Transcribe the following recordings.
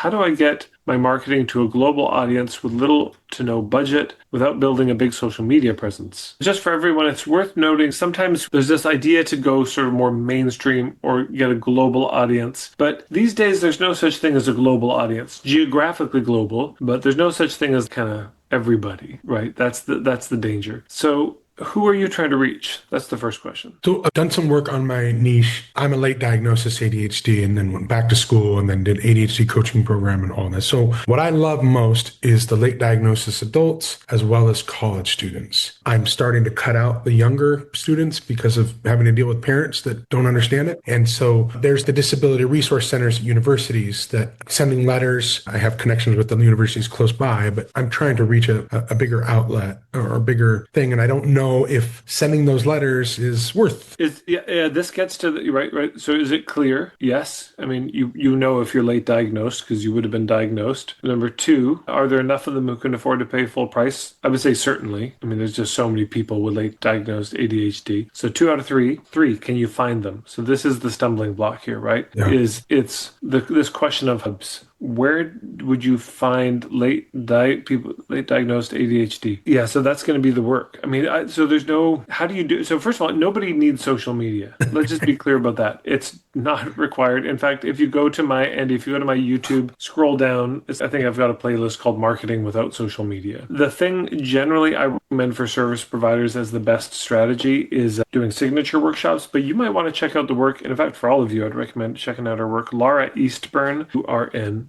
how do I get my marketing to a global audience with little to no budget without building a big social media presence? Just for everyone, it's worth noting sometimes there's this idea to go sort of more mainstream or get a global audience. But these days, there's no such thing as a global audience, geographically global, but there's no such thing as kind of everybody, right? That's the danger. So who are you trying to reach? That's the first question. So I've done some work on my niche. I'm a late diagnosis ADHD and then went back to school and then did ADHD coaching program and all this. So what I love most is the late diagnosis adults as well as college students. I'm starting to cut out the younger students because of having to deal with parents that don't understand it. And so there's the disability resource centers at universities that sending letters. I have connections with the universities close by, but I'm trying to reach a bigger outlet or a bigger thing. And I don't know if sending those letters is worth. This gets to the right. So is it clear? Yes. I mean, you know if you're late diagnosed because you would have been diagnosed. Number two, are there enough of them who can afford to pay full price? I would say certainly. I mean, there's just so many people with late diagnosed ADHD. So 2 out of 3. 3, can you find them? So this is the stumbling block here, right? Yeah. This question of hubs. Where would you find late diagnosed ADHD? Yeah, so that's going to be the work. I mean, so there's no, how do you do? So first of all, nobody needs social media. Let's just be clear about that. It's not required. In fact, if you go to my YouTube, scroll down, I think I've got a playlist called Marketing Without Social Media. The thing generally I recommend for service providers as the best strategy is doing signature workshops, but you might want to check out the work. And in fact, for all of you, I'd recommend checking out her work. Laura Eastburn,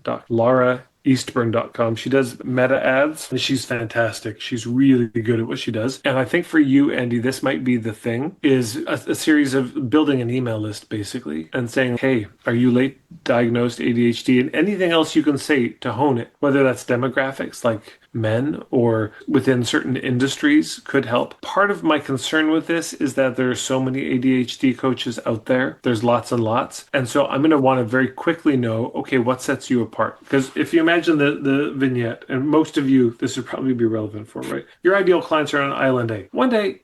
LauraEastburn.com. She does meta ads and she's fantastic. She's really good at what she does. And I think for you, Andy, this might be the thing, is a series of building an email list basically and saying, hey, are you late diagnosed ADHD? And anything else you can say to hone it, whether that's demographics like men or within certain industries could help. Part of my concern with this is that there are so many ADHD coaches out there. There's lots and lots. And so I'm going to want to very quickly know, okay, what sets you apart? Because if you imagine the vignette, and most of you, this would probably be relevant for, right? Your ideal clients are on island A. One day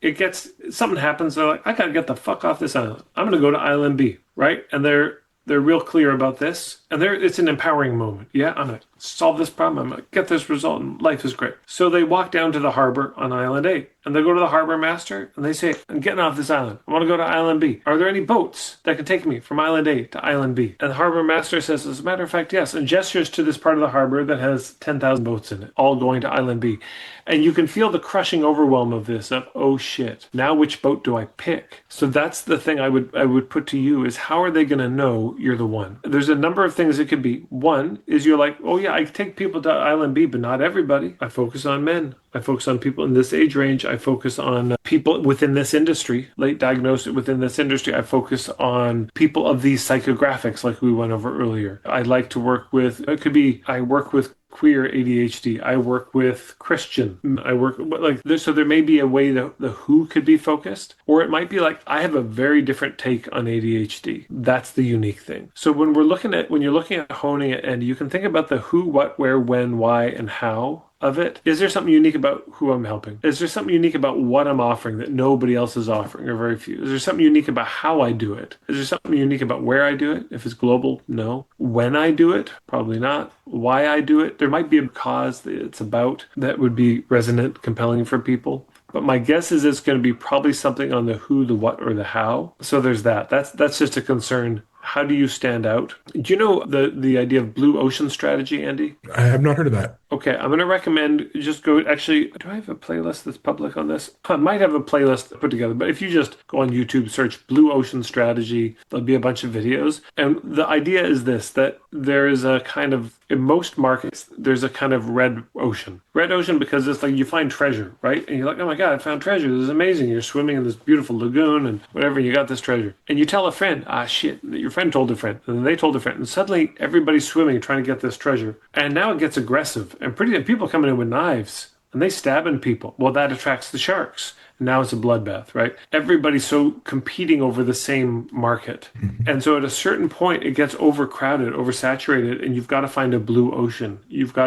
something happens. They're like, I got to get the fuck off this island. I'm going to go to island B, right? And they're real clear about this. And it's an empowering moment. Yeah, I'm going to solve this problem. I'm going to get this result and life is great. So they walk down to the harbor on island A and they go to the harbor master and they say, I'm getting off this island. I want to go to island B. Are there any boats that can take me from island A to island B? And the harbor master says, as a matter of fact, yes. And gestures to this part of the harbor that has 10,000 boats in it, all going to island B. And you can feel the crushing overwhelm of this, of, oh shit, now which boat do I pick? So that's the thing I would put to you is how are they going to know you're the one? There's a number of things it could be. One is you're like, oh yeah, I take people to island B, but not everybody. I focus on men. I focus on people in this age range. I focus on people within this industry, late diagnosed within this industry. I focus on people of these psychographics like we went over earlier. I like to work with, it could be, I work with queer ADHD. I work with Christian. I work like this. So there may be a way that the who could be focused, or it might be like, I have a very different take on ADHD. That's the unique thing. So when you're looking at honing it, and you can think about the who, what, where, when, why, and how of it. Is there something unique about who I'm helping? Is there something unique about what I'm offering that nobody else is offering, or very few? Is there something unique about how I do it? Is there something unique about where I do it? If it's global, no. When I do it, probably not. Why I do it, there might be a cause that it's about that would be resonant, compelling for people. But my guess is it's going to be probably something on the who, the what, or the how. So there's that. That's just a concern. How do you stand out? Do you know the idea of blue ocean strategy, Andy? I have not heard of that. Okay, I'm going to recommend just go, actually, do I have a playlist that's public on this? I might have a playlist put together, but if you just go on YouTube, search Blue Ocean Strategy, there'll be a bunch of videos. And the idea is this, that there is a kind of, in most markets, there's a kind of red ocean. Red ocean because it's like you find treasure, right? And you're like, oh my God, I found treasure. This is amazing. You're swimming in this beautiful lagoon and whatever, and you got this treasure. And you tell a friend, shit, your friend told a friend, and then they told a friend. And suddenly everybody's swimming trying to get this treasure. And now it gets aggressive. And people coming in with knives and they stabbing people. Well, that attracts the sharks. Now it's a bloodbath, right? Everybody's so competing over the same market. And so at a certain point, it gets overcrowded, oversaturated, and you've got to find a blue ocean.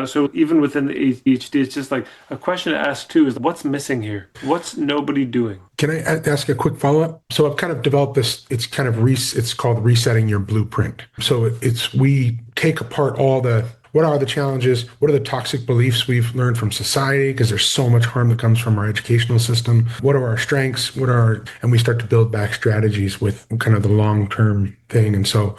So even within the ADHD, it's just like a question to ask too is what's missing here? What's nobody doing? Can I ask a quick follow-up? So I've kind of developed this, it's called resetting your blueprint. So we take apart all the what are the challenges? What are the toxic beliefs we've learned from society? Because there's so much harm that comes from our educational system. What are our strengths? And we start to build back strategies with kind of the long-term thing. And so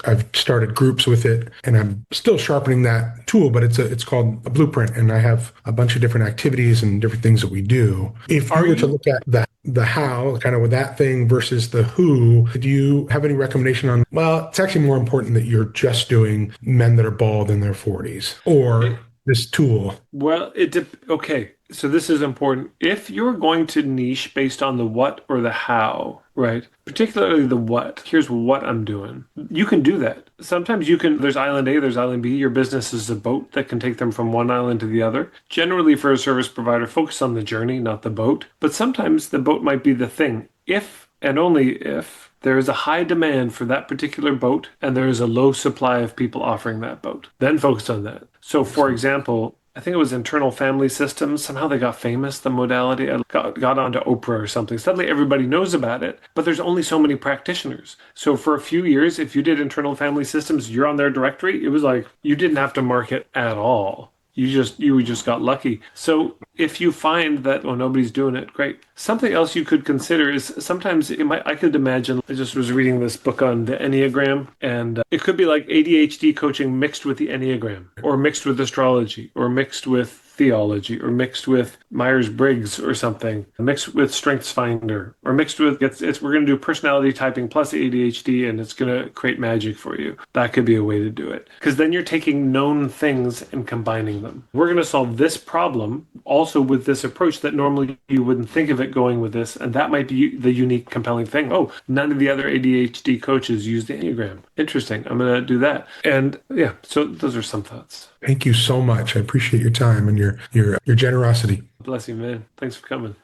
I've started groups with it, and I'm still sharpening that tool, but it's called a blueprint, and I have a bunch of different activities and different things that we do. If Are you were to you? look at the how, kind of with that thing versus the who, do you have any recommendation on, well, it's actually more important that you're just doing men that are bald in their 40s or this tool? Well, okay. So this is important. If you're going to niche based on the what or the how, right? Particularly the what. Here's what I'm doing. You can do that. Sometimes you can, there's island A, there's island B. Your business is a boat that can take them from one island to the other. Generally, for a service provider, focus on the journey, not the boat. But sometimes the boat might be the thing. If and only if there is a high demand for that particular boat and there is a low supply of people offering that boat, then focus on that. So, for example, I think it was internal family systems. Somehow they got famous, the modality. I got onto Oprah or something. Suddenly everybody knows about it, but there's only so many practitioners. So for a few years, if you did internal family systems, you're on their directory. It was like you didn't have to market at all. You just got lucky. So if you find that, well, nobody's doing it, great. Something else you could consider is sometimes I could imagine, I just was reading this book on the Enneagram, and it could be like ADHD coaching mixed with the Enneagram, or mixed with astrology, or mixed with theology, or mixed with Myers-Briggs or something, mixed with StrengthsFinder, or mixed with we're going to do personality typing plus ADHD, and it's going to create magic for you. That could be a way to do it, because then you're taking known things and combining them. We're going to solve this problem also with this approach that normally you wouldn't think of it going with this, and that might be the unique, compelling thing. Oh, none of the other ADHD coaches use the Enneagram. Interesting. I'm going to do that. And yeah, so those are some thoughts. Thank you so much. I appreciate your time and your generosity. Bless you, man. Thanks for coming.